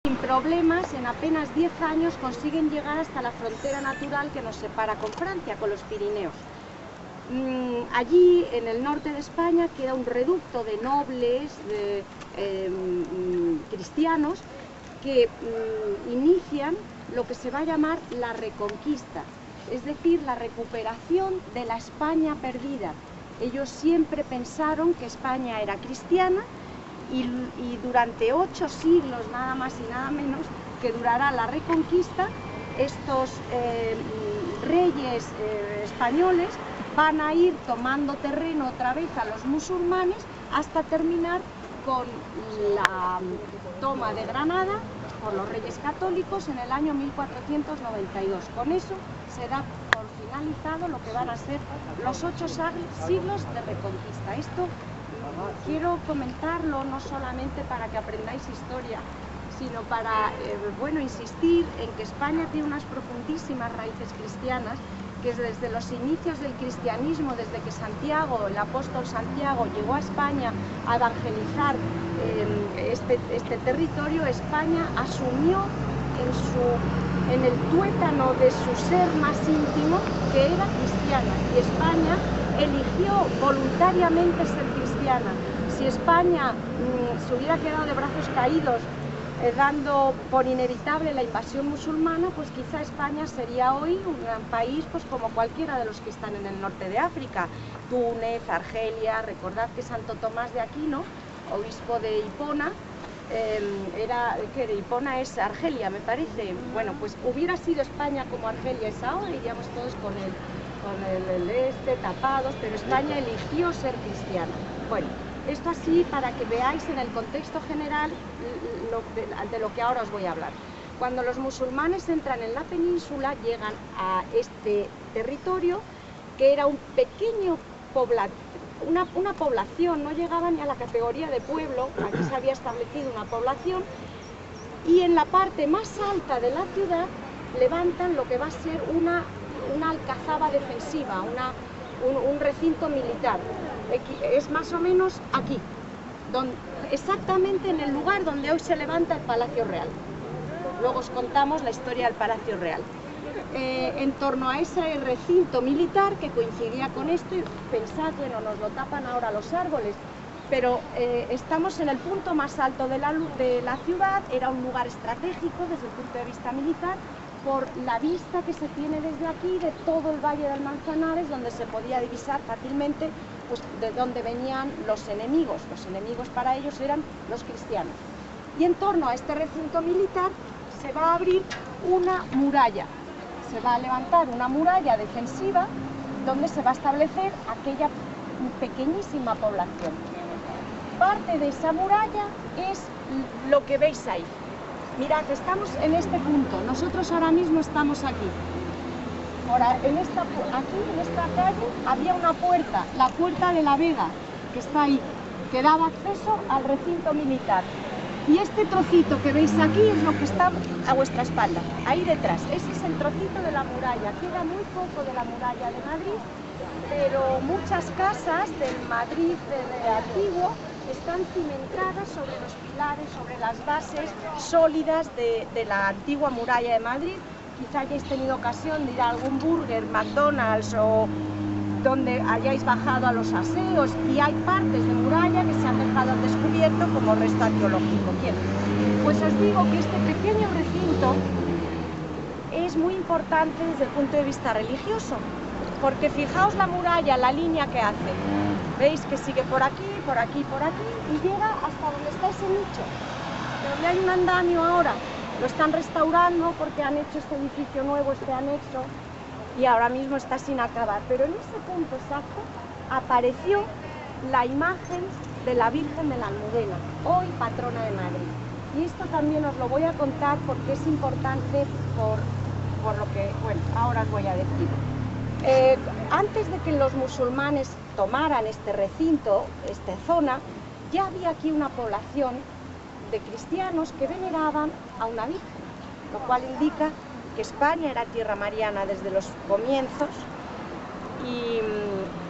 Sin problemas, en apenas 10 años consiguen llegar hasta la frontera natural que nos separa con Francia, con los Pirineos. Allí, en el norte de España, queda un reducto de nobles cristianos que inician lo que se va a llamar la Reconquista, es decir, la recuperación de la España perdida. Ellos siempre pensaron que España era cristiana y durante 8 siglos, nada más y nada menos, que durará la Reconquista, estos reyes españoles van a ir tomando terreno otra vez a los musulmanes hasta terminar con la toma de Granada por los reyes católicos en el año 1492. Con eso se da por finalizado lo que van a ser los 8 siglos de Reconquista. Esto quiero comentarlo no solamente para que aprendáis historia, sino para insistir en que España tiene unas profundísimas raíces cristianas, que desde los inicios del cristianismo, desde que Santiago, el apóstol Santiago, llegó a España a evangelizar este territorio, España asumió en el tuétano de su ser más íntimo que era cristiana, y España eligió voluntariamente ser cristiana. Si España se hubiera quedado de brazos caídos dando por inevitable la invasión musulmana, pues quizá España sería hoy un gran país pues como cualquiera de los que están en el norte de África, Túnez, Argelia. Recordad que Santo Tomás de Aquino, obispo de Hipona, de Hipona es Argelia, me parece. Bueno, pues hubiera sido España como Argelia es ahora, iríamos todos con el tapados, pero España eligió ser cristiana. Bueno, esto así para que veáis en el contexto general de lo que ahora os voy a hablar. Cuando los musulmanes entran en la península, llegan a este territorio que era un pequeño una población, no llegaba ni a la categoría de pueblo. Aquí se había establecido una población, y en la parte más alta de la ciudad levantan lo que va a ser una alcazaba defensiva, un recinto militar. Es más o menos aquí, exactamente en el lugar donde hoy se levanta el Palacio Real. Luego os contamos la historia del Palacio Real. En torno a ese recinto militar que coincidía con esto, y pensad, bueno, nos lo tapan ahora los árboles, pero estamos en el punto más alto de la ciudad. Era un lugar estratégico desde el punto de vista militar, por la vista que se tiene desde aquí de todo el Valle del Manzanares, donde se podía divisar fácilmente pues, de dónde venían los enemigos. Los enemigos para ellos eran los cristianos. Y en torno a este recinto militar se va a abrir una muralla. Se va a levantar una muralla defensiva donde se va a establecer aquella pequeñísima población. Parte de esa muralla es lo que veis ahí. Mirad, estamos en este punto, nosotros ahora mismo estamos aquí. Ahora, en esta calle había una puerta, la Puerta de la Vega, que está ahí, que daba acceso al recinto militar. Y este trocito que veis aquí es lo que está a vuestra espalda, ahí detrás. Ese es el trocito de la muralla. Queda muy poco de la muralla de Madrid, pero muchas casas del Madrid antiguo están cimentadas sobre los pilares, sobre las bases sólidas de la antigua muralla de Madrid. Quizá hayáis tenido ocasión de ir a algún Burger, McDonald's o donde hayáis bajado a los aseos, y hay partes de muralla que se han dejado al descubierto como resto arqueológico. Bien, pues os digo que este pequeño recinto es muy importante desde el punto de vista religioso, porque fijaos la muralla, la línea que hace. Veis que sigue por aquí, por aquí, por aquí, y llega hasta donde está ese nicho, donde hay un andamio ahora. Lo están restaurando porque han hecho este edificio nuevo, este anexo, y ahora mismo está sin acabar. Pero en ese punto exacto apareció la imagen de la Virgen de la Almudena, hoy patrona de Madrid. Y esto también os lo voy a contar porque es importante por lo que, bueno, ahora os voy a decir. Antes de que los musulmanes tomaran este recinto, esta zona, ya había aquí una población de cristianos que veneraban a una virgen, lo cual indica que España era tierra mariana desde los comienzos,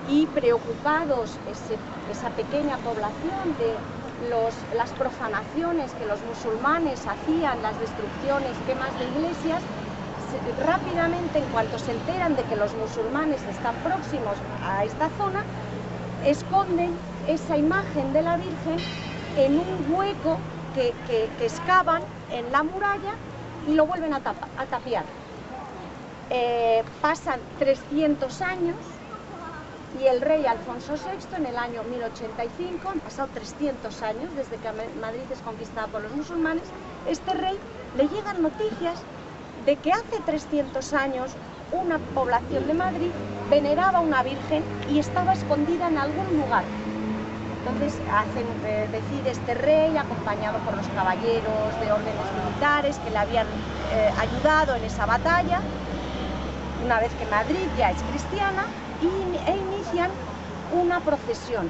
y preocupados esa pequeña población las profanaciones que los musulmanes hacían, las destrucciones, quemas de iglesias, rápidamente, en cuanto se enteran de que los musulmanes están próximos a esta zona, esconden esa imagen de la Virgen en un hueco que excavan en la muralla y lo vuelven a tapiar. Pasan 300 años y el rey Alfonso VI, en el año 1085, han pasado 300 años desde que Madrid es conquistada por los musulmanes, este rey le llegan noticias de que hace 300 años una población de Madrid veneraba a una virgen y estaba escondida en algún lugar. Entonces decide este rey, acompañado por los caballeros de órdenes militares que le habían ayudado en esa batalla, una vez que Madrid ya es cristiana, e inician una procesión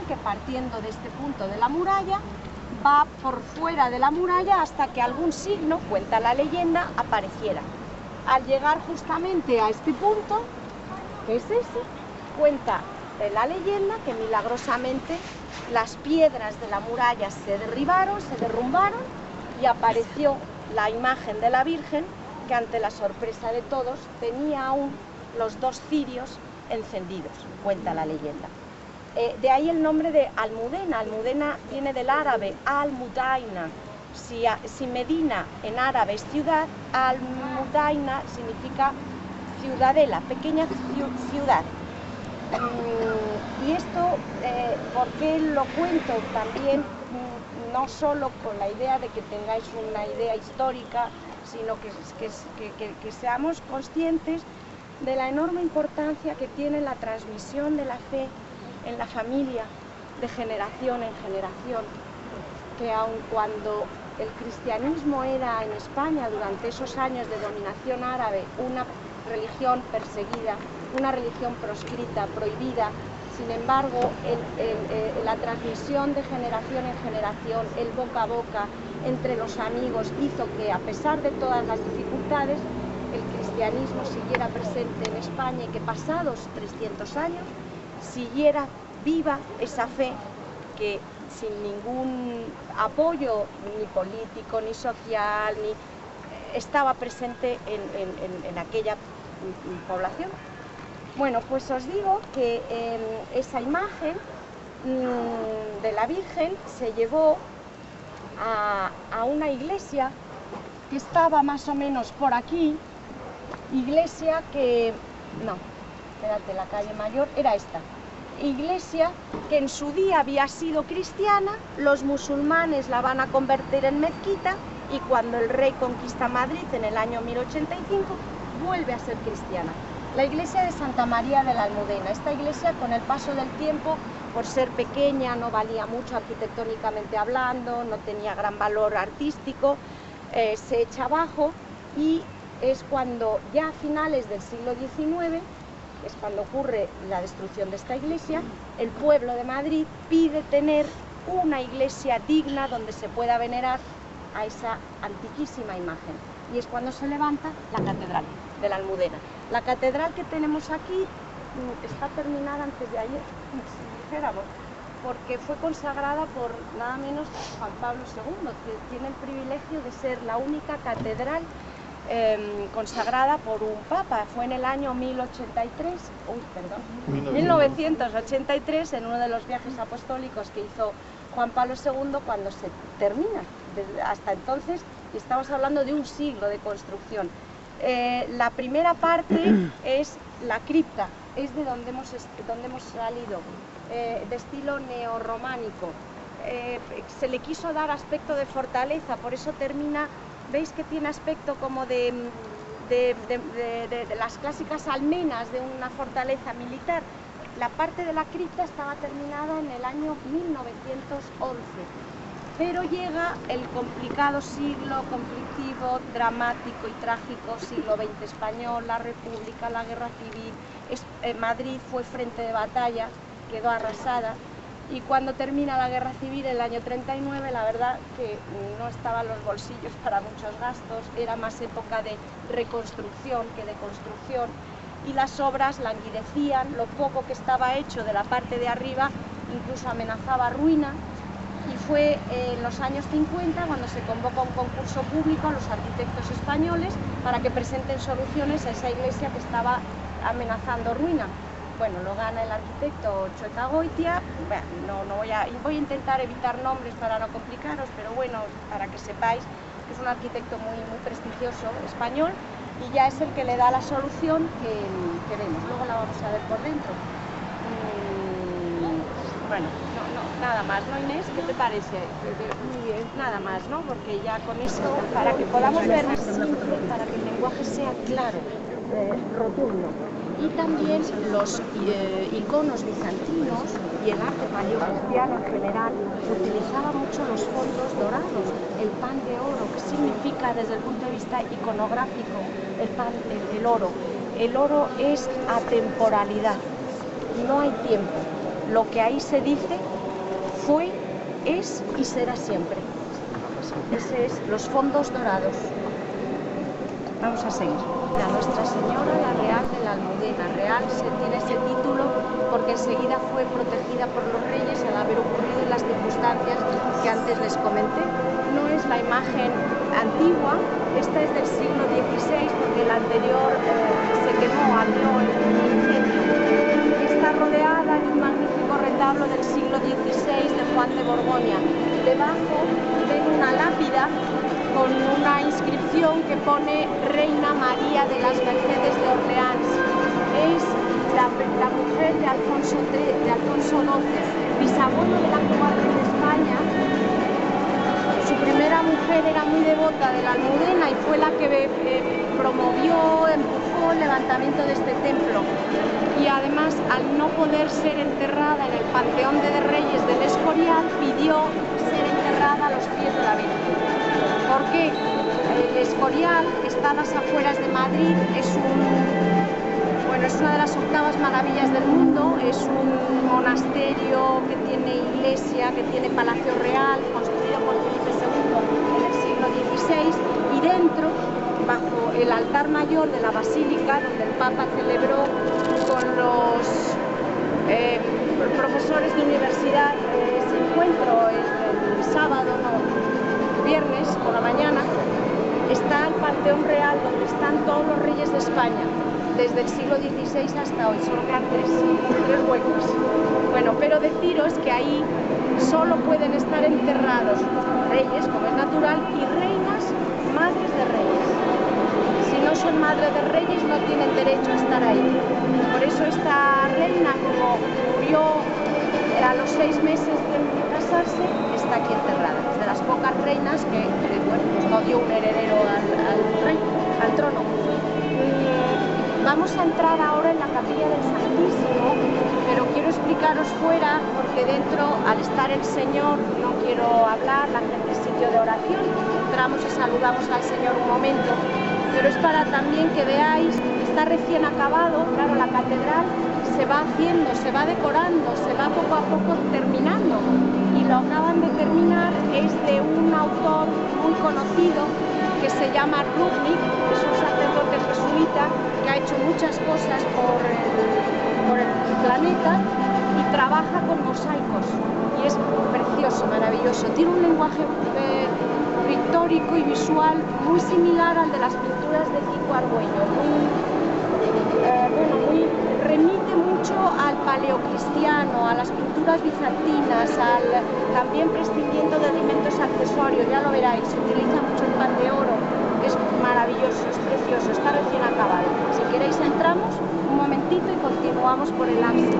que, partiendo de este punto de la muralla, va por fuera de la muralla hasta que algún signo, cuenta la leyenda, apareciera. Al llegar justamente a este punto, que es ese, cuenta la leyenda que milagrosamente las piedras de la muralla se derrumbaron y apareció la imagen de la Virgen, que ante la sorpresa de todos tenía aún los 2 cirios encendidos, cuenta la leyenda. De ahí el nombre de Almudena. Almudena viene del árabe Al-Mudaina. Si Medina en árabe es ciudad, Al-Mudaina significa ciudadela, pequeña ciudad. Y esto, ¿por qué lo cuento? También no solo con la idea de que tengáis una idea histórica, sino que seamos conscientes de la enorme importancia que tiene la transmisión de la fe en la familia, de generación en generación, que aun cuando el cristianismo era en España durante esos años de dominación árabe una religión perseguida, una religión proscrita, prohibida, sin embargo la transmisión de generación en generación, el boca a boca entre los amigos, hizo que, a pesar de todas las dificultades, el cristianismo siguiera presente en España y que, pasados 300 años, siguiera viva esa fe que, sin ningún apoyo ni político ni social, estaba presente en aquella población. Bueno, pues os digo que esa imagen de la Virgen se llevó a una iglesia que estaba más o menos por aquí, iglesia que... no, espérate, la calle Mayor era esta. Iglesia que en su día había sido cristiana, los musulmanes la van a convertir en mezquita y cuando el rey conquista Madrid en el año 1085 vuelve a ser cristiana. La iglesia de Santa María de la Almudena. Esta iglesia, con el paso del tiempo, por ser pequeña, no valía mucho arquitectónicamente hablando, no tenía gran valor artístico, se echa abajo, y es cuando, ya a finales del siglo XIX, es cuando ocurre la destrucción de esta iglesia, el pueblo de Madrid pide tener una iglesia digna donde se pueda venerar a esa antiquísima imagen. Y es cuando se levanta la catedral de la Almudena. La catedral que tenemos aquí está terminada antes de ayer, si dijéramos, porque fue consagrada por nada menos Juan Pablo II, que tiene el privilegio de ser la única catedral consagrada por un papa. Fue en el año 1983, en uno de los viajes apostólicos que hizo Juan Pablo II, cuando se termina. Hasta entonces, y estamos hablando de un siglo de construcción. La primera parte es la cripta, es de donde hemos salido, de estilo neorrománico. Se le quiso dar aspecto de fortaleza, por eso termina, veis que tiene aspecto como de las clásicas almenas de una fortaleza militar. La parte de la cripta estaba terminada en el año 1911. Pero llega el complicado siglo conflictivo, dramático y trágico, siglo XX español, la República, la Guerra Civil. Madrid fue frente de batalla, quedó arrasada, y cuando termina la Guerra Civil, el año 39, la verdad que no estaban los bolsillos para muchos gastos, era más época de reconstrucción que de construcción, y las obras languidecían, lo poco que estaba hecho de la parte de arriba incluso amenazaba ruina. y fue en los años 50 cuando se convoca un concurso público a los arquitectos españoles para que presenten soluciones a esa iglesia que estaba amenazando ruina. Bueno, lo gana el arquitecto Txoeta Goitia. Bueno, voy a intentar evitar nombres para no complicaros, pero bueno, para que sepáis que es un arquitecto muy prestigioso español, y ya es el que le da la solución que vemos. Luego la vamos a ver por dentro. Bueno, nada más, ¿no, Inés? ¿Qué te parece? Muy bien. Nada más, ¿no? Porque ya con esto, para que podamos ver simple, para que el lenguaje sea claro, rotundo. Y también los iconos bizantinos y el arte paleocristiano en general utilizaba mucho los fondos dorados, el pan de oro, que significa desde el punto de vista iconográfico el oro. El oro es atemporalidad, no hay tiempo. Lo que ahí se dice fue, es y será siempre. Ese es los fondos dorados. Vamos a seguir. La Nuestra Señora, la Real de la Almudena. Real tiene ese título porque enseguida fue protegida por los reyes al haber ocurrido en las circunstancias que antes les comenté. No es la imagen antigua, esta es del siglo XVI porque la anterior se quemó, ardió en un incendio. Está rodeada de un magnífico retablo del siglo XVI de Juan de Borgoña. Debajo ven una lápida con una inscripción que pone Reina María de las Mercedes de Orleans. Es la mujer de Alfonso XII, bisabuelo del actual rey de España. Su primera mujer era muy devota de la Almudena y fue la que promovió, empujó el levantamiento de este templo. Y además, al no poder ser enterrada en el Panteón de Reyes del Escorial, pidió ser enterrada a los pies de la Virgen. ¿Por qué? El Escorial, que está a las afueras de Madrid, es una de las 8ª maravillas del mundo, es un monasterio que tiene iglesia, que tiene palacio real, construido por Felipe II en el siglo XVI, y dentro, bajo el altar mayor de la basílica, donde el Papa celebró con los profesores de universidad ese encuentro el sábado, viernes por la mañana, está el Panteón Real donde están todos los reyes de España desde el siglo XVI hasta hoy. Solo quedan tres huecos. Bueno, pero deciros que ahí solo pueden estar enterrados reyes, como es natural, y reinas, madres de reyes. Si no son madres de reyes no tienen derecho a estar ahí. Por eso esta reina, como murió a los 6 meses de casarse, está aquí enterrada. Es de las pocas reinas que pues no dio un heredero al trono. Vamos a entrar ahora en la capilla del Santísimo, pero quiero explicaros fuera porque dentro, al estar el Señor, no quiero hablar, la gente es sitio de oración, entramos y saludamos al Señor un momento, pero es para también que veáis, está recién acabado, claro, la catedral se va haciendo, se va decorando, se va poco a poco terminando, y lo acaban de terminar, es de un autor muy conocido que se llama Rudnick, es un sacerdote jesuita que ha hecho muchas cosas por el planeta y trabaja con mosaicos, y es precioso, maravilloso, tiene un lenguaje pictórico y visual muy similar al de las pinturas de Kiko Argüello, remite mucho al paleocristiano, a las pinturas bizantinas, también prescindiendo de elementos accesorios, ya lo veréis, se utiliza mucho el pan de oro, es maravilloso, es precioso, está recién acabado. Si queréis entramos un momentito y continuamos por el ábside.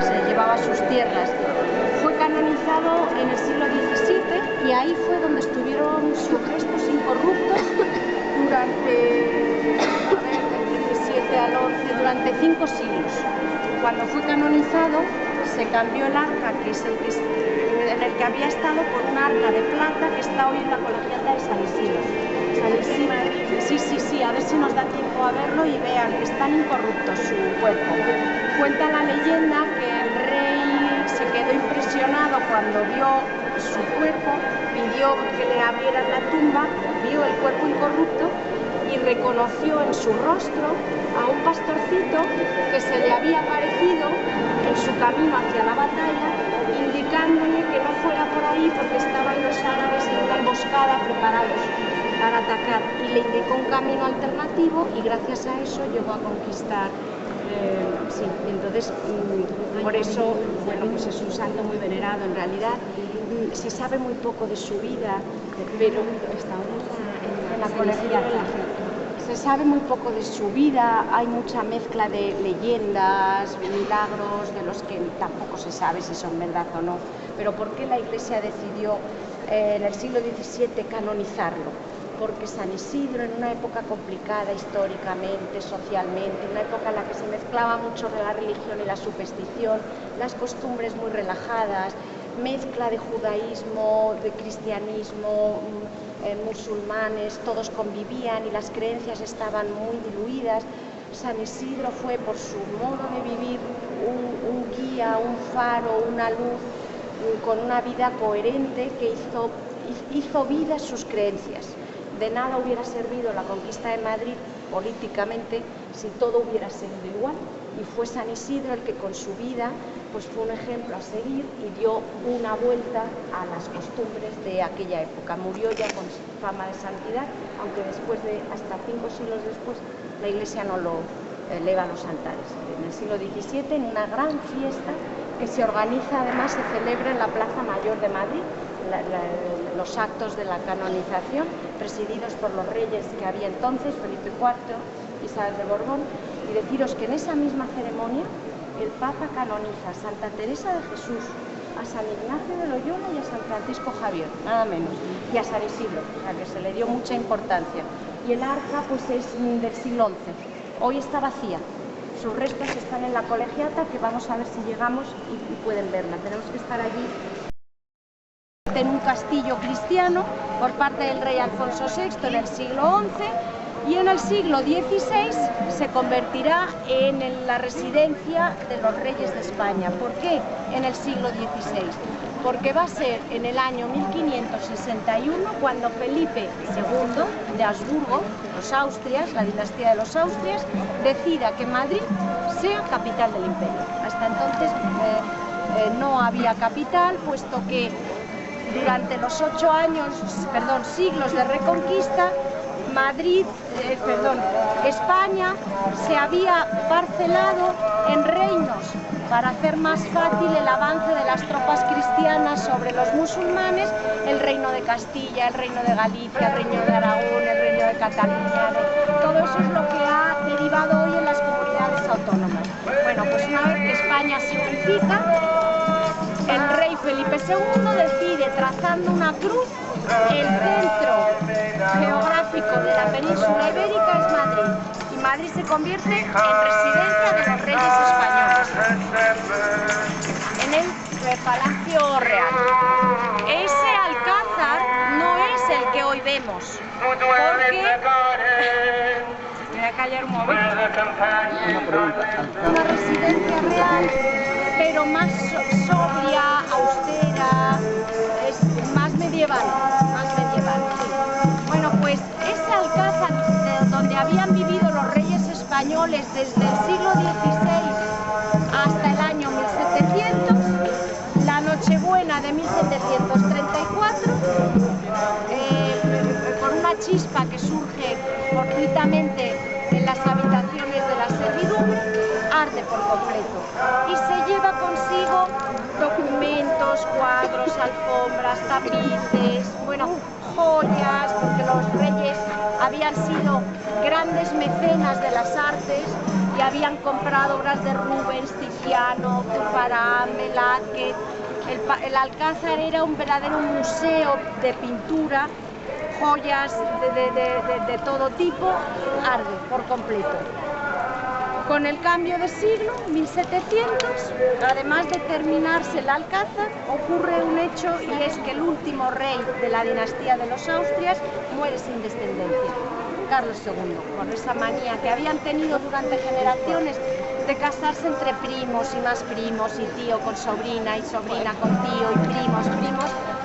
Se llevaba sus tierras. Fue canonizado en el siglo XVII y ahí fue donde estuvieron sus restos incorruptos durante, del 17 al 11, durante 5 siglos. Cuando fue canonizado se cambió el arca, que es en el que había estado, por un arca de plata que está hoy en la colegiata de San Isidro. Sí, a ver si nos da tiempo a verlo y vean que están incorruptos su cuerpo. Cuenta la leyenda que el rey se quedó impresionado cuando vio su cuerpo, pidió que le abrieran la tumba, vio el cuerpo incorrupto y reconoció en su rostro a un pastorcito que se le había aparecido en su camino hacia la batalla, indicándole que no fuera por ahí porque estaban los árabes en una emboscada preparados para atacar, y le indicó un camino alternativo y gracias a eso llegó a conquistar. Sí, entonces por eso, bueno, pues es un santo muy venerado. En realidad se sabe muy poco de su vida, pero en la colegiata se sabe muy poco de su vida. Hay mucha mezcla de leyendas, milagros, de los que tampoco se sabe si son verdad o no. Pero ¿por qué la Iglesia decidió en el siglo XVII canonizarlo? Porque San Isidro, en una época complicada históricamente, socialmente, una época en la que se mezclaba mucho la religión y la superstición, las costumbres muy relajadas, mezcla de judaísmo, de cristianismo, musulmanes, todos convivían y las creencias estaban muy diluidas. San Isidro fue, por su modo de vivir, un guía, un faro, una luz, con una vida coherente que hizo vida sus creencias. De nada hubiera servido la conquista de Madrid políticamente si todo hubiera seguido igual, y fue San Isidro el que con su vida pues fue un ejemplo a seguir y dio una vuelta a las costumbres de aquella época. Murió ya con fama de santidad, aunque después de hasta 5 siglos después la Iglesia no lo eleva a los altares. En el siglo XVII, en una gran fiesta que se organiza, además se celebra en la Plaza Mayor de Madrid, los actos de la canonización, presididos por los reyes que había entonces, Felipe IV, Isabel de Borbón, y deciros que en esa misma ceremonia el Papa canoniza a Santa Teresa de Jesús, a San Ignacio de Loyola y a San Francisco Javier, nada menos, y a San Isidro, a que se le dio mucha importancia. Y el arca pues es del siglo XI, hoy está vacía. Sus restos están en la colegiata, que vamos a ver si llegamos y pueden verla. Tenemos que estar allí en un castillo cristiano por parte del rey Alfonso VI en el siglo XI, y en el siglo XVI se convertirá en la residencia de los reyes de España. ¿Por qué en el siglo XVI? Porque va a ser en el año 1561 cuando Felipe II de Habsburgo, los Austrias, la dinastía de los Austrias, decida que Madrid sea capital del imperio. Hasta entonces no había capital, puesto que durante los siglos de Reconquista, España se había parcelado en reinos para hacer más fácil el avance de las tropas cristianas sobre los musulmanes: el reino de Castilla, el reino de Galicia, el reino de Aragón, el reino de Cataluña. Todo eso es lo que ha derivado hoy en las comunidades autónomas. Bueno, pues una vez que España se unifica, el rey Felipe II decide, trazando una cruz, el centro geográfico de la península ibérica es Madrid, y Madrid se convierte en residencia de los reyes españoles, en el Palacio Real. Ese alcázar no es el que hoy vemos, porque... Me voy a callar un momento. Una residencia real, pero más sobria, austera, es más medieval, sí. Bueno, pues ese alcázar donde habían vivido los reyes españoles desde el siglo XVI hasta el año 1700, la Nochebuena de 1734, por una chispa que surge fortuitamente en las habitaciones de la servidumbre, arde por completo y se lleva consigo documentos, cuadros, alfombras, tapices, bueno, joyas, porque los reyes habían sido grandes mecenas de las artes y habían comprado obras de Rubens, Tiziano, Zurbarán, Velázquez. El alcázar era un verdadero museo de pintura, joyas de todo tipo, arde por completo. Con el cambio de siglo, 1700, además de terminarse el alcázar, ocurre un hecho, y es que el último rey de la dinastía de los Austrias muere sin descendencia, Carlos II, por esa manía que habían tenido durante generaciones de casarse entre primos y más primos, y tío con sobrina y sobrina con tío y primos.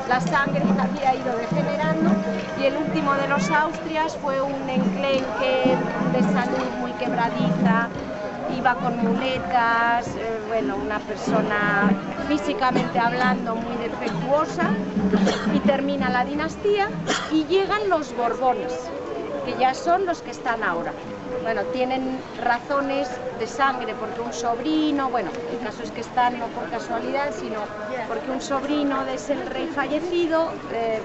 La sangre había ido degenerando Y el último de los Austrias fue un enclenque de salud muy quebradiza, iba con muletas, bueno, una persona físicamente hablando muy defectuosa, y termina la dinastía y llegan los Borbones, que ya son los que están ahora. Bueno, tienen razones de sangre porque un sobrino, bueno, el caso es que están no por casualidad, sino porque un sobrino de ese rey fallecido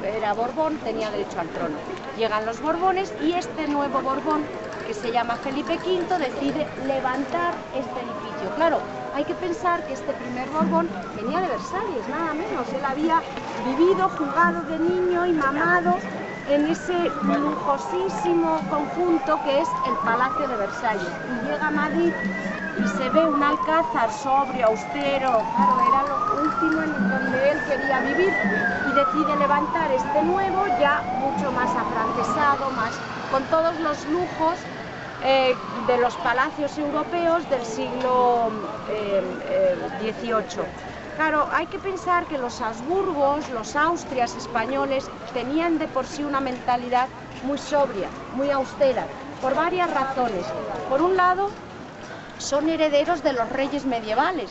era Borbón, tenía derecho al trono. Llegan los Borbones y este nuevo Borbón, que se llama Felipe V, decide levantar este edificio. Claro, hay que pensar que este primer Borbón venía de Versalles, nada menos. Él había vivido, jugado de niño y mamado en ese lujosísimo conjunto que es el Palacio de Versalles. Y llega a Madrid y se ve un alcázar sobrio, austero, claro, era lo último en donde él quería vivir, y decide levantar este nuevo, ya mucho más afrancesado, más con todos los lujos de los palacios europeos del siglo XVIII. Claro, hay que pensar que los Habsburgos, los Austrias españoles, tenían de por sí una mentalidad muy sobria, muy austera, por varias razones. Por un lado, son herederos de los reyes medievales,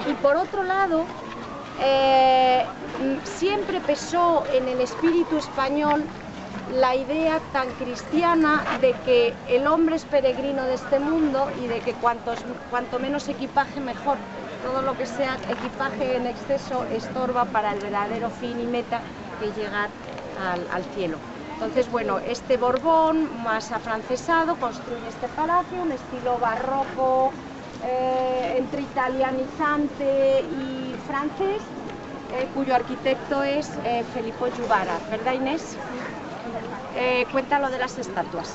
y por otro lado, siempre pesó en el espíritu español la idea tan cristiana de que el hombre es peregrino de este mundo y de que cuanto menos equipaje mejor. Todo lo que sea equipaje en exceso estorba para el verdadero fin y meta, que es llegar al cielo. Entonces, bueno, este Borbón más afrancesado construye este palacio, un estilo barroco, entre italianizante y francés, cuyo arquitecto es Filippo Juvara, ¿verdad, Inés? Cuéntalo de las estatuas.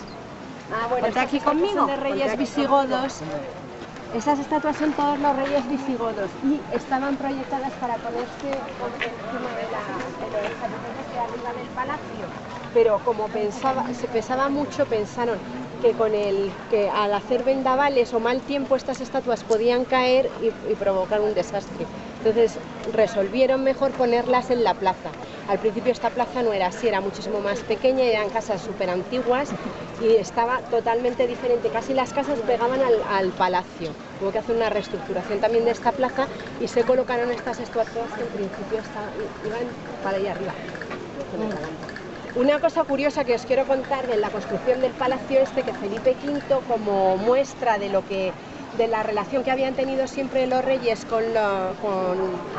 Bueno, Ponte aquí conmigo. Son de reyes visigodos. Esas estatuas son todos los reyes visigodos y estaban proyectadas para ponerse encima de los jardines de arriba del palacio. Pero como se pesaba mucho, pensaron que al hacer vendavales o mal tiempo estas estatuas podían caer y provocar un desastre. Entonces resolvieron mejor ponerlas en la plaza. Al principio esta plaza no era así, era muchísimo más pequeña, eran casas súper antiguas y estaba totalmente diferente. Casi las casas pegaban al palacio. Hubo que hacer una reestructuración también de esta plaza y se colocaron estas estatuas que en principio iban para allá arriba. Una cosa curiosa que os quiero contar de la construcción del palacio este, que Felipe V, como muestra de la relación que habían tenido siempre los reyes con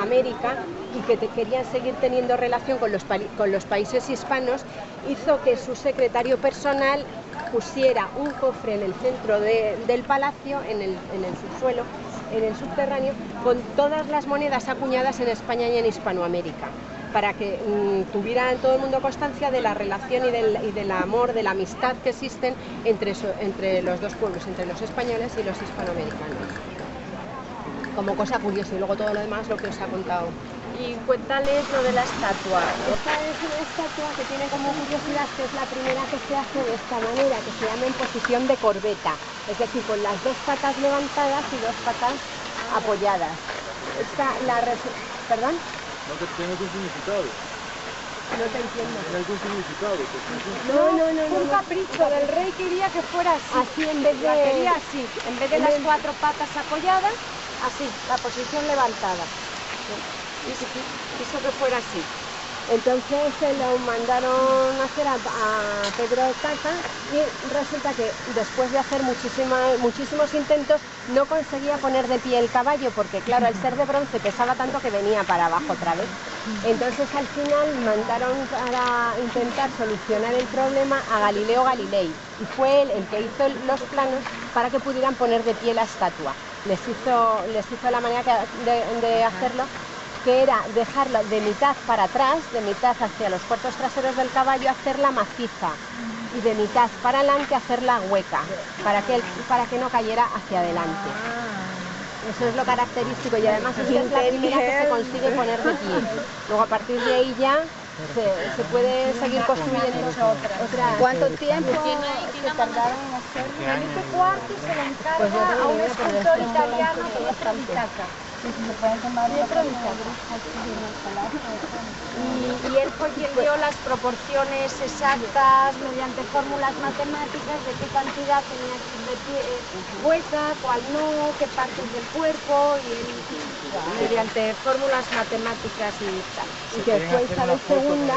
América y que querían seguir teniendo relación con los países hispanos, hizo que su secretario personal pusiera un cofre en el centro del palacio, en el subsuelo, en el subterráneo, con todas las monedas acuñadas en España y en Hispanoamérica, para que tuviera todo el mundo constancia de la relación y del amor, de la amistad que existen entre los dos pueblos, entre los españoles y los hispanoamericanos. Como cosa curiosa, y luego todo lo demás lo que os ha contado. Y cuéntales lo de la estatua. Esta es una estatua que tiene como curiosidad que es la primera que se hace de esta manera, que se llama en posición de corbeta, es decir, con las dos patas levantadas y dos patas apoyadas. ¿Perdón? No te tiene algún significado. No te entiendo. ¿Tiene algún significado? No. Un capricho del rey quería que fuera así. Así en vez de... La quería así, en vez de las cuatro patas apoyadas, así, la posición levantada. Quiso que fuera así. Entonces se lo mandaron a hacer a Pedro Caca y resulta que después de hacer muchísimos intentos no conseguía poner de pie el caballo porque claro, al ser de bronce pesaba tanto que venía para abajo otra vez. Entonces al final mandaron para intentar solucionar el problema a Galileo Galilei y fue él el que hizo los planos para que pudieran poner de pie la estatua. Les hizo la manera de hacerlo, que era dejarla de mitad para atrás, de mitad hacia los puertos traseros del caballo, hacerla maciza y de mitad para adelante hacerla hueca, para que no cayera hacia adelante. Eso es lo característico y además es la primera que se consigue poner de pie. Luego a partir de ahí ya se puede seguir construyendo otras. ¿Cuánto tiempo se tardaron en hacerlo? Felipe IV se lo encarga a un escultor italiano que es Titicaca. Y él fue quien dio las proporciones exactas mediante fórmulas matemáticas de qué cantidad tenía que ir de pie, hueca, cuál no, qué partes del cuerpo, y mediante fórmulas matemáticas y tal. Y que fue Isabel II.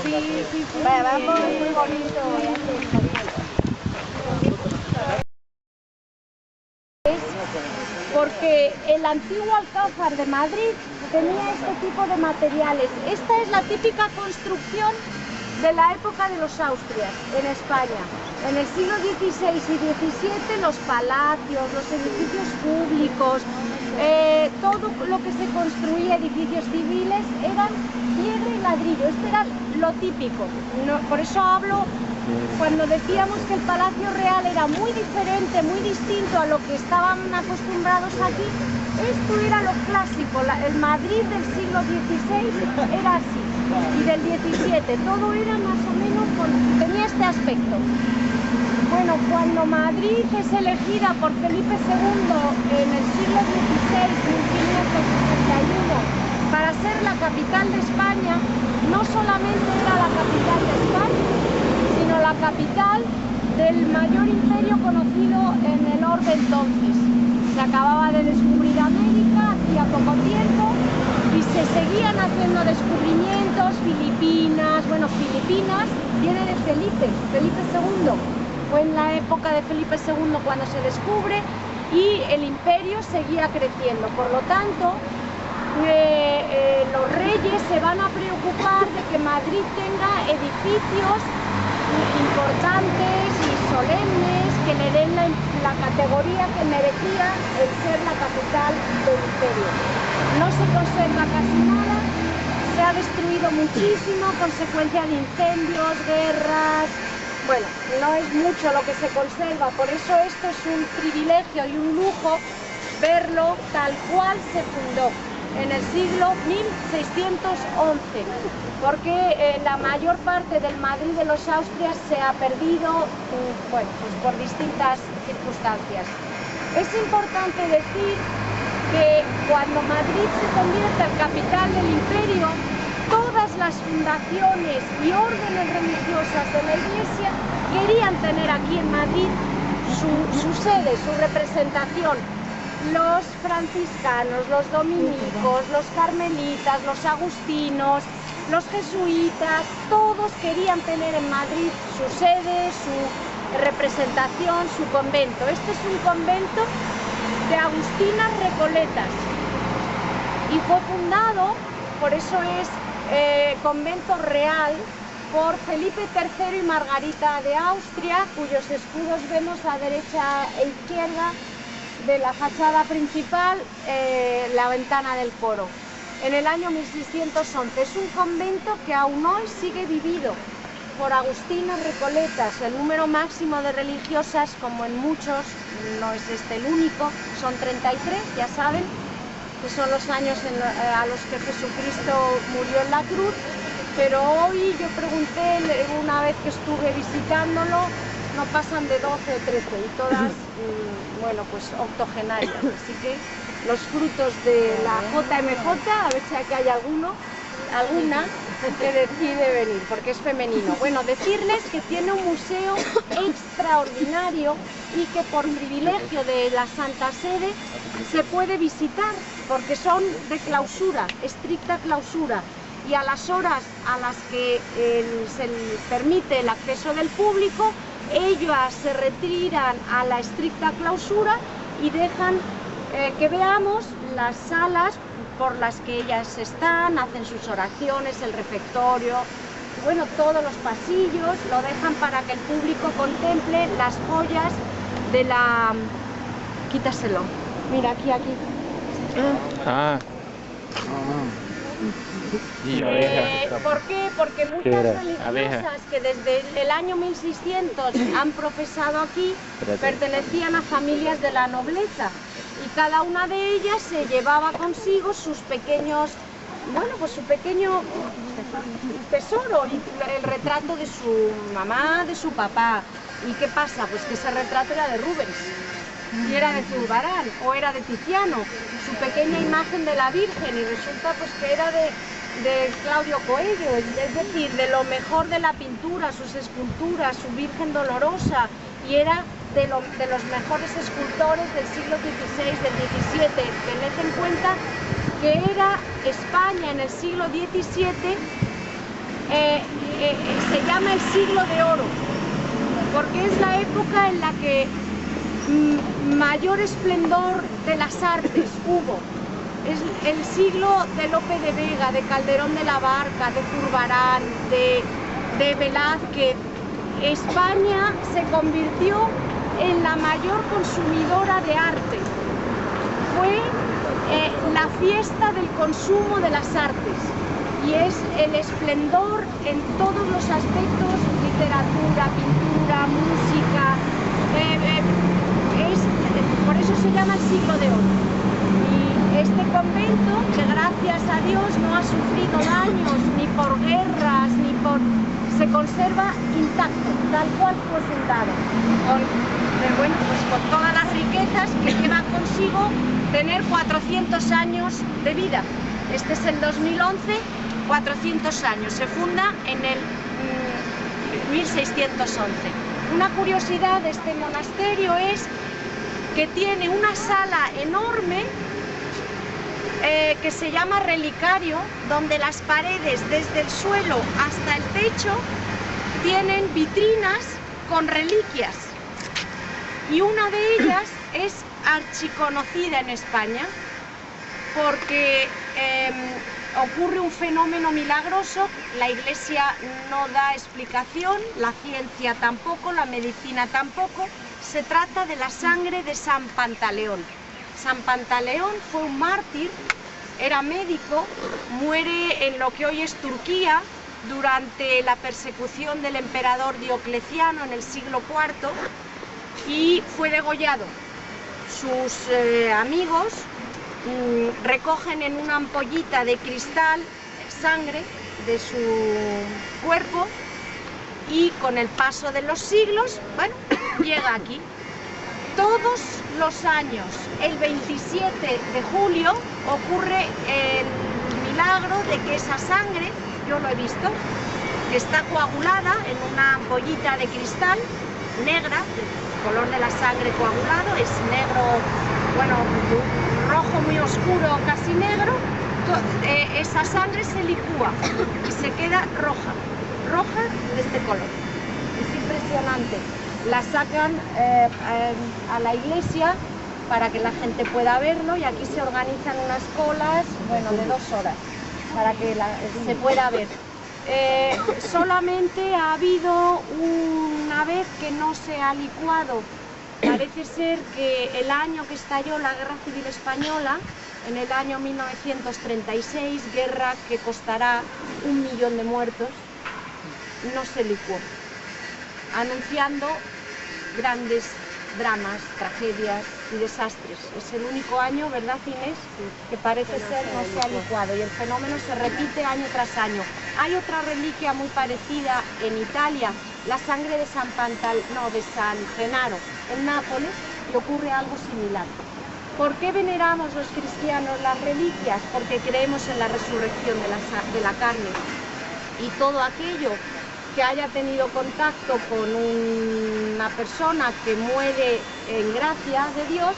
Sí. Vamos, muy bonito. Porque el antiguo Alcázar de Madrid tenía este tipo de materiales. Esta es la típica construcción de la época de los Austrias en España. En el siglo XVI y XVII los palacios, los edificios públicos, todo lo que se construía, edificios civiles, eran piedra y ladrillo. Este era lo típico. Por eso hablo, cuando decíamos que el Palacio Real era muy diferente, muy distinto a lo que estaban acostumbrados aquí, esto era lo clásico. El Madrid del siglo XVI era así, y del XVII, todo era más o menos, tenía este aspecto. Bueno, cuando Madrid es elegida por Felipe II en el siglo XVI, 1561, para ser la capital de España, no solamente era la capital de España, sino la capital del mayor imperio conocido en el orbe entonces. Se acababa de descubrir América hacía poco tiempo y se seguían haciendo descubrimientos. Filipinas viene de Felipe II. Fue en la época de Felipe II cuando se descubre, y el imperio seguía creciendo. Por lo tanto, los reyes se van a preocupar de que Madrid tenga edificios importantes y solemnes que le den la categoría que merecía el ser la capital del imperio. No se conserva casi nada, se ha destruido muchísimo, consecuencia de incendios, guerras. Bueno, no es mucho lo que se conserva, por eso esto es un privilegio y un lujo verlo tal cual se fundó en el siglo 1611, porque la mayor parte del Madrid de los Austrias se ha perdido, bueno, pues por distintas circunstancias. Es importante decir que cuando Madrid se convierte en capital del imperio, todas las fundaciones y órdenes religiosas de la Iglesia querían tener aquí en Madrid su sede, su representación. Los franciscanos, los dominicos, los carmelitas, los agustinos, los jesuitas, todos querían tener en Madrid su sede, su representación, su convento. Este es un convento de agustinas recoletas y fue fundado, por eso es convento real, por Felipe III y Margarita de Austria, cuyos escudos vemos a derecha e izquierda de la fachada principal, la ventana del coro, en el año 1611. Es un convento que aún hoy sigue vivido por agustinas recoletas. El número máximo de religiosas, como en muchos, no es este el único, son 33, ya saben, que son los años a los que Jesucristo murió en la cruz, pero hoy yo pregunté una vez que estuve visitándolo, no pasan de 12 o 13 y todas, bueno, pues octogenarias, así que los frutos de la JMJ, a ver si aquí hay alguna que decide venir, porque es femenino. Bueno, decirles que tiene un museo extraordinario y que por privilegio de la Santa Sede se puede visitar, porque son de clausura, estricta clausura, y a las horas a las que se permite el acceso del público, ellas se retiran a la estricta clausura y dejan que veamos las salas por las que ellas están, hacen sus oraciones, el refectorio, bueno, todos los pasillos, lo dejan para que el público contemple las joyas de la... Quítaselo. Mira, aquí. ¿Por qué? Porque muchas religiosas que desde el año 1600 han profesado aquí pertenecían a familias de la nobleza, y cada una de ellas se llevaba consigo sus pequeños, bueno, pues su pequeño tesoro, el retrato de su mamá, de su papá, ¿Y qué pasa? Pues que ese retrato era de Rubens, y era de Zurbarán, o era de Tiziano, su pequeña imagen de la Virgen, y resulta pues que era de Claudio Coello, es decir, de lo mejor de la pintura, sus esculturas, su Virgen Dolorosa, y era de los mejores escultores del siglo XVI, del XVII. Tened en cuenta que era España en el siglo XVII, se llama el siglo de oro, porque es la época en la que mayor esplendor de las artes hubo. Es el siglo de Lope de Vega, de Calderón de la Barca, de Zurbarán, de Velázquez. España se convirtió en la mayor consumidora de arte. Fue la fiesta del consumo de las artes, y es el esplendor en todos los aspectos: literatura, pintura, música. Por eso se llama el siglo de oro. Y este convento, que gracias a Dios no ha sufrido daños ni por guerras, ni por... se conserva intacto, tal cual fue fundado, con todas las riquezas que lleva consigo tener 400 años de vida. Este es el 2011, 400 años, se funda en el 1611. Una curiosidad de este monasterio es que tiene una sala enorme que se llama relicario, donde las paredes desde el suelo hasta el techo tienen vitrinas con reliquias, y una de ellas es archiconocida en España porque ocurre un fenómeno milagroso. La Iglesia no da explicación, la ciencia tampoco, la medicina tampoco. Se trata de la sangre de San Pantaleón. San Pantaleón fue un mártir, era médico, muere en lo que hoy es Turquía durante la persecución del emperador Diocleciano en el siglo IV, y fue degollado. Sus amigos recogen en una ampollita de cristal sangre de su cuerpo, y con el paso de los siglos, bueno, llega aquí. Todos los años, el 27 de julio, ocurre el milagro de que esa sangre, yo lo he visto, que está coagulada en una ampollita de cristal negra, el color de la sangre coagulado es negro, bueno, rojo muy oscuro, casi negro. Esa sangre se licúa y se queda roja de este color. Es impresionante. La sacan a la iglesia para que la gente pueda verlo, y aquí se organizan unas colas, bueno, de 2 horas para que se pueda ver. Solamente ha habido una vez que no se ha licuado. Parece ser que el año que estalló la Guerra Civil Española, en el año 1936, guerra que costará 1 millón de muertos, no se licuó, anunciando grandes dramas, tragedias y desastres. Es el único año, ¿verdad, Inés?, que parece ser no se ha licuado, y el fenómeno se repite año tras año. Hay otra reliquia muy parecida en Italia, la sangre de San Genaro, en Nápoles, y ocurre algo similar. ¿Por qué veneramos los cristianos las reliquias? Porque creemos en la resurrección de la carne, y todo aquello que haya tenido contacto con una persona que muere en gracia de Dios,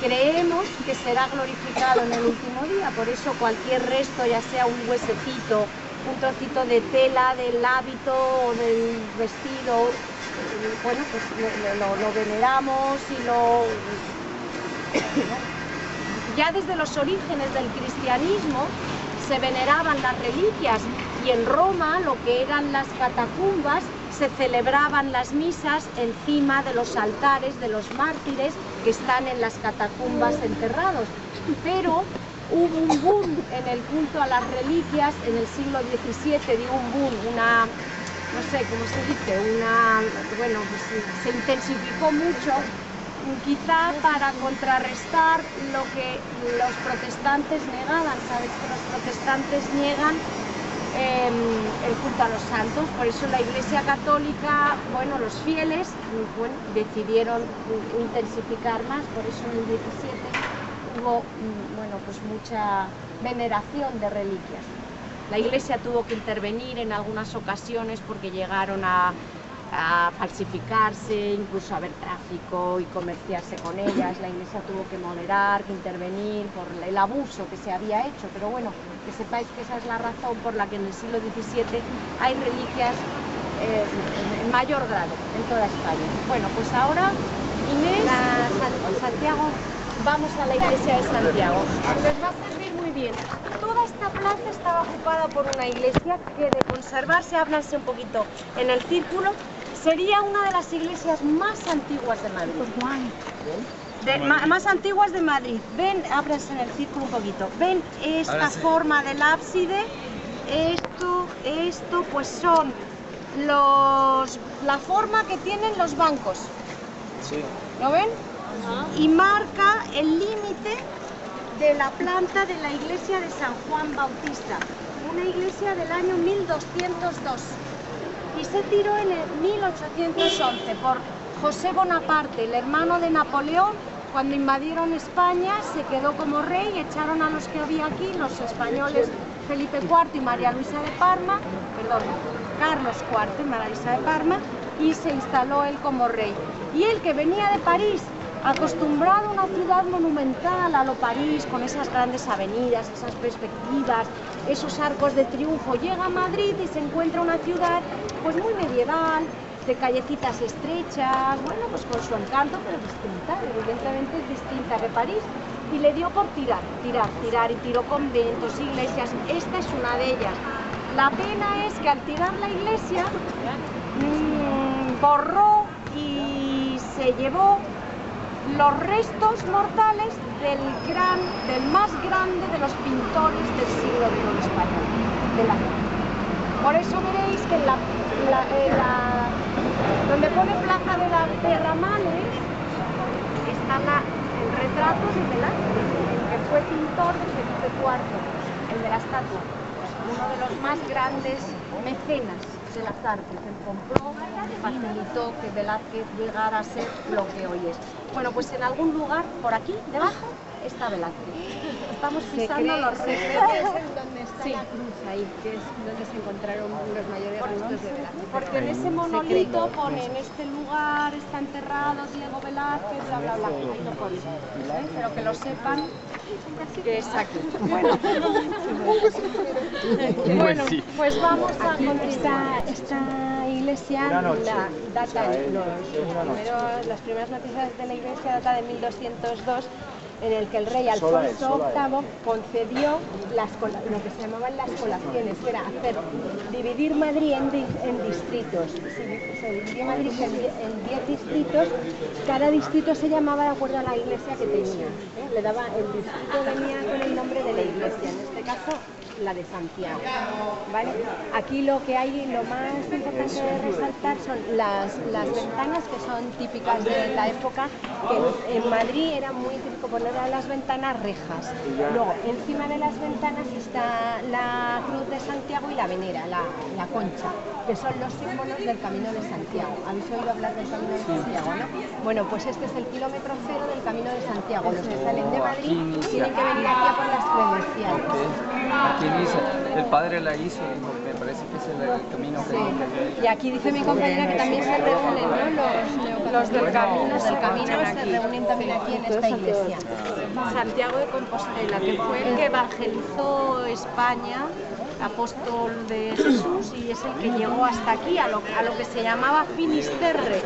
creemos que será glorificado en el último día. Por eso cualquier resto, ya sea un huesecito, un trocito de tela del hábito o del vestido, bueno, pues lo veneramos y lo... Ya desde los orígenes del cristianismo se veneraban las reliquias, y en Roma, lo que eran las catacumbas, se celebraban las misas encima de los altares de los mártires que están en las catacumbas enterrados. Pero hubo un boom en el culto a las reliquias en el siglo XVII, digo un boom, no sé cómo se dice, bueno, pues se intensificó mucho, quizá para contrarrestar lo que los protestantes negaban. Sabes que los protestantes niegan el culto a los santos. Por eso la Iglesia Católica, bueno, los fieles, bueno, decidieron intensificar más, por eso en el 17 hubo, bueno, pues mucha veneración de reliquias. La Iglesia tuvo que intervenir en algunas ocasiones porque llegaron a falsificarse, incluso a haber tráfico y comerciarse con ellas. La Iglesia tuvo que moderar, que intervenir por el abuso que se había hecho, pero bueno, que sepáis que esa es la razón por la que en el siglo XVII hay reliquias en mayor grado en toda España. Bueno, pues ahora, Inés, Santiago, vamos a la iglesia de Santiago. Les va a servir muy bien. Toda esta plaza estaba ocupada por una iglesia que, de conservarse, háblanse un poquito en el círculo, sería una de las iglesias más antiguas de Madrid. Más antiguas de Madrid. Ven, ábranse en el círculo un poquito. Ven esta forma del ábside. Esto, pues son la forma que tienen los bancos. Sí. ¿Lo ven? Y marca el límite de la planta de la iglesia de San Juan Bautista, una iglesia del año 1202, y se tiró en el 1811 por José Bonaparte, el hermano de Napoleón. Cuando invadieron España se quedó como rey, echaron a los que había aquí, los españoles Felipe IV y María Luisa de Parma, perdón, Carlos IV y María Luisa de Parma, y se instaló él como rey. Y él, que venía de París, acostumbrado a una ciudad monumental, a lo París, con esas grandes avenidas, esas perspectivas, esos arcos de triunfo, llega a Madrid y se encuentra una ciudad pues muy medieval, de callecitas estrechas, bueno, pues con su encanto, pero distinta, evidentemente es distinta que París, y le dio por tirar, y tiró conventos, iglesias. Esta es una de ellas. La pena es que al tirar la iglesia, borró y se llevó los restos mortales del más grande de los pintores del siglo XIX español, de la ciudad. Por eso veréis que donde pone Plaza de la Ramales está el retrato de Velázquez, que fue pintor de Felipe IV, el de la estatua, uno de los más grandes mecenas de las artes. Él compró y facilitó que Velázquez llegara a ser lo que hoy es. Bueno, pues en algún lugar por aquí debajo está Velázquez. Estamos pisando los restos. Donde está la cruz ahí, que es donde se encontraron los mayores restos de Velázquez. Porque en ese monolito pone: en este lugar está enterrado Diego Velázquez, bla bla bla. Ahí lo pone. Pero que lo sepan que es aquí. Bueno, pues vamos a continuar. Esta iglesia data, las primeras noticias de la iglesia data de 1202, en el que el rey Alfonso VIII concedió lo que se llamaban las colaciones, que era dividir Madrid en distritos. Se dividió Madrid en 10 distritos, cada distrito se llamaba de acuerdo a la iglesia que tenía. Le daba, el distrito venía con el nombre de la iglesia, en este caso la de Santiago, ¿vale? Aquí lo que hay, lo más importante de resaltar son las ventanas, que son típicas de la época, que en Madrid era muy típico poner a las ventanas rejas. Luego, encima de las ventanas está la Cruz de Santiago y la Venera, la Concha, que son los símbolos del Camino de Santiago. ¿Habéis oído hablar del Camino de Santiago, no? Bueno, pues este es el kilómetro cero del Camino de Santiago. Los que salen de Madrid tienen que venir aquí a por las credenciales. Aquí dice, el padre la hizo, me parece que es el camino que... Sí. Y aquí dice mi compañera que también se reúnen, ¿no? Los del camino se reúnen también aquí en esta iglesia. Santiago de Compostela, que fue el que evangelizó España, apóstol de Jesús, y es el que llegó hasta aquí, a lo que se llamaba Finisterre,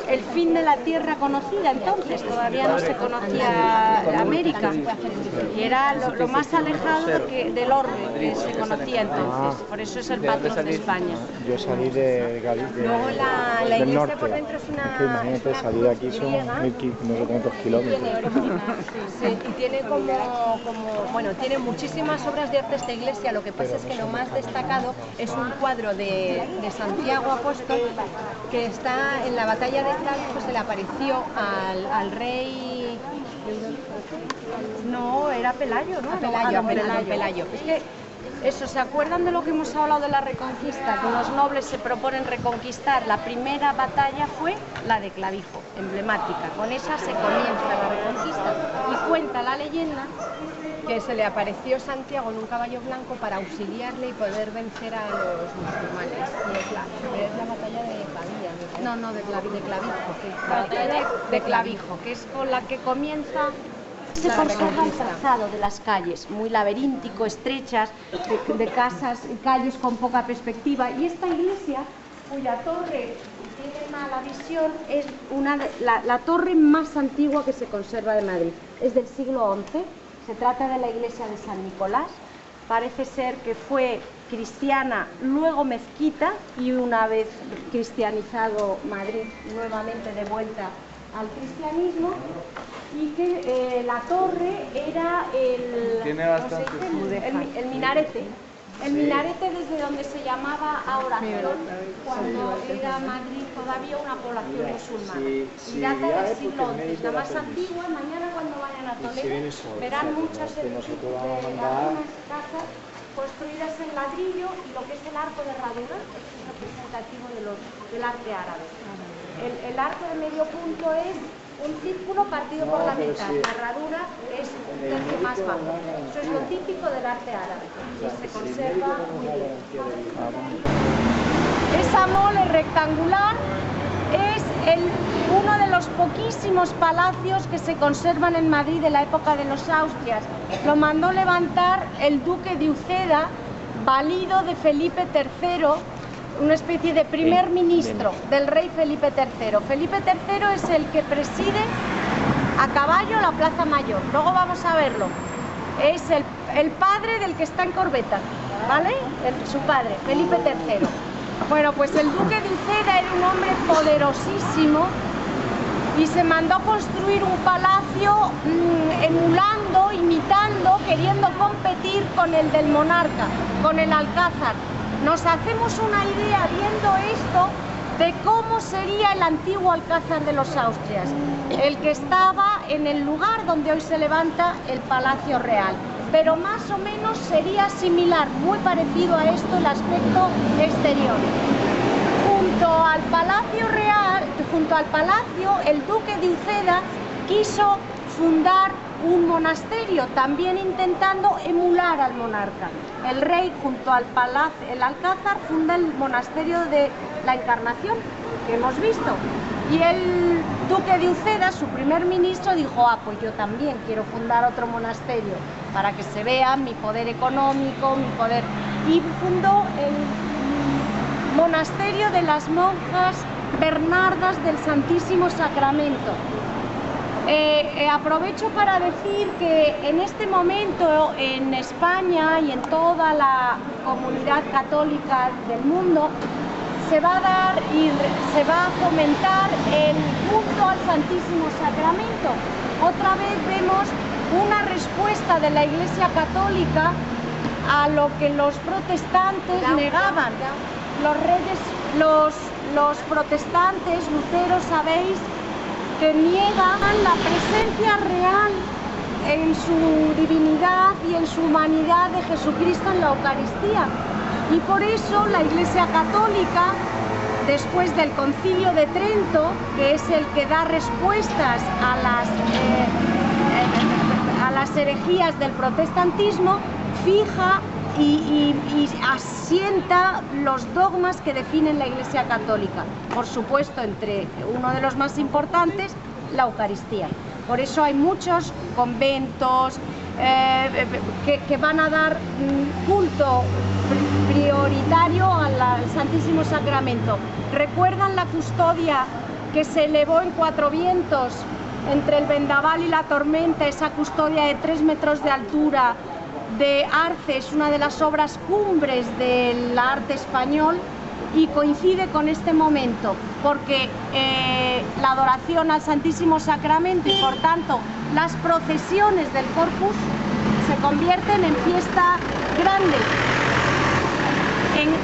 el fin de la tierra conocida. Entonces todavía no se conocía América, y era lo más alejado del orbe que se conocía entonces. Por eso es el patrón de España. Yo salí de Galicia. Luego la iglesia por dentro es una... Imagínate, salir de aquí son no sé cuántos kilómetros. Sí, y tiene bueno, tiene muchísimas obras de arte esta iglesia. Lo que pasa es que lo más destacado es un cuadro de Santiago Apóstol, que está en la batalla de Francia, pues se le apareció al rey... No, era Pelayo, ¿no? Pelayo. Es que Eso, ¿se acuerdan de lo que hemos hablado de la reconquista? Que los nobles se proponen reconquistar. La primera batalla fue la de Clavijo, emblemática. Con esa se comienza la reconquista. Y cuenta la leyenda que se le apareció Santiago en un caballo blanco para auxiliarle y poder vencer a los musulmanes. Y es la batalla de Pavía, no, de Clavijo, sí. la batalla de Clavijo, que es con la que comienza. Se conserva el trazado de las calles, muy laberíntico, estrechas, de casas, calles con poca perspectiva. Y esta iglesia, cuya torre tiene mala visión, es la torre más antigua que se conserva de Madrid. Es del siglo XI, se trata de la iglesia de San Nicolás. Parece ser que fue cristiana, luego mezquita, y una vez cristianizado Madrid, nuevamente de vuelta al cristianismo, y que la torre era el minarete. El minarete desde donde se llamaba a oración cuando era Madrid todavía una población musulmana. Y data del siglo XI, la más antigua. Mañana cuando vayan a Toledo verán muchas edificios de algunas casas construidas en ladrillo, y lo que es el arco de herradura es representativo del arte árabe. El arco de medio punto es un círculo partido por la mitad. La herradura es un tercio más bajo. Eso es lo típico del arte árabe y se conserva muy bien. Esa mole rectangular es uno de los poquísimos palacios que se conservan en Madrid de la época de los Austrias. Lo mandó levantar el duque de Uceda, valido de Felipe III, una especie de primer ministro del rey Felipe III. Felipe III es el que preside a caballo la Plaza Mayor, luego vamos a verlo. Es el padre del que está en corbeta, ¿vale? Su padre, Felipe III. Bueno, pues el duque de Uceda era un hombre poderosísimo y se mandó construir un palacio emulando, imitando, queriendo competir con el del monarca, con el Alcázar. Nos hacemos una idea viendo esto de cómo sería el antiguo Alcázar de los Austrias, el que estaba en el lugar donde hoy se levanta el Palacio Real. Pero más o menos sería similar, muy parecido a esto el aspecto exterior. Junto al Palacio Real, junto al palacio, el duque de Uceda quiso fundar un monasterio, también intentando emular al monarca. El rey, junto al palacio, el Alcázar, funda el monasterio de la Encarnación, que hemos visto. Y el duque de Uceda, su primer ministro, dijo: pues yo también quiero fundar otro monasterio para que se vea mi poder económico, mi poder. Y fundó el monasterio de las monjas Bernardas del Santísimo Sacramento. Aprovecho para decir que en este momento en España y en toda la comunidad católica del mundo se va a dar y se va a fomentar el culto al Santísimo Sacramento. Otra vez vemos una respuesta de la Iglesia Católica a lo que los protestantes negaban. Los protestantes, Lutero, sabéis, que niegan la presencia real en su divinidad y en su humanidad de Jesucristo en la Eucaristía. Y por eso la Iglesia Católica, después del Concilio de Trento, que es el que da respuestas a las herejías del protestantismo, fija y asienta los dogmas que definen la Iglesia Católica. Por supuesto, entre uno de los más importantes, la Eucaristía. Por eso hay muchos conventos que van a dar culto prioritario al Santísimo Sacramento. ¿Recuerdan la custodia que se elevó en Cuatro Vientos entre el vendaval y la tormenta? Esa custodia de 3 metros de altura de Arce es una de las obras cumbres del arte español y coincide con este momento porque la adoración al Santísimo Sacramento y por tanto las procesiones del Corpus se convierten en fiesta grande,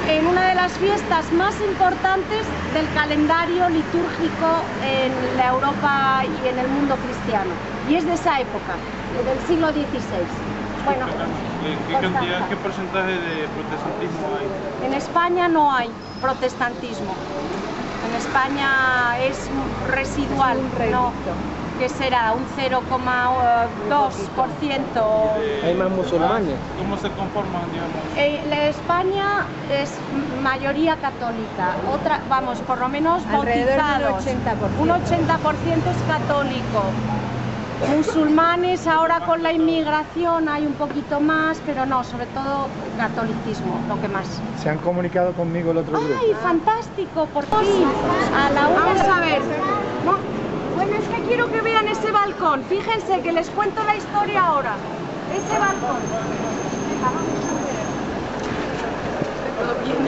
en una de las fiestas más importantes del calendario litúrgico en la Europa y en el mundo cristiano, y es de esa época, del siglo XVI. Bueno, ¿Qué porcentaje de protestantismo hay? en España no hay protestantismo. En España es residual, no, que será un 0,2%. Hay más musulmanes. ¿Cómo se conforman, digamos? La España es mayoría católica, vamos, por lo menos bautizados. Un 80% es católico. Musulmanes ahora con la inmigración hay un poquito más, pero no, sobre todo catolicismo, lo que más. Se han comunicado conmigo el otro grupo. ¡Ay, fantástico! Por fin. Vamos a ver. Bueno, es que quiero que vean ese balcón. Fíjense que les cuento la historia ahora. Ese balcón. Venga, vamos a ver. Todo bien.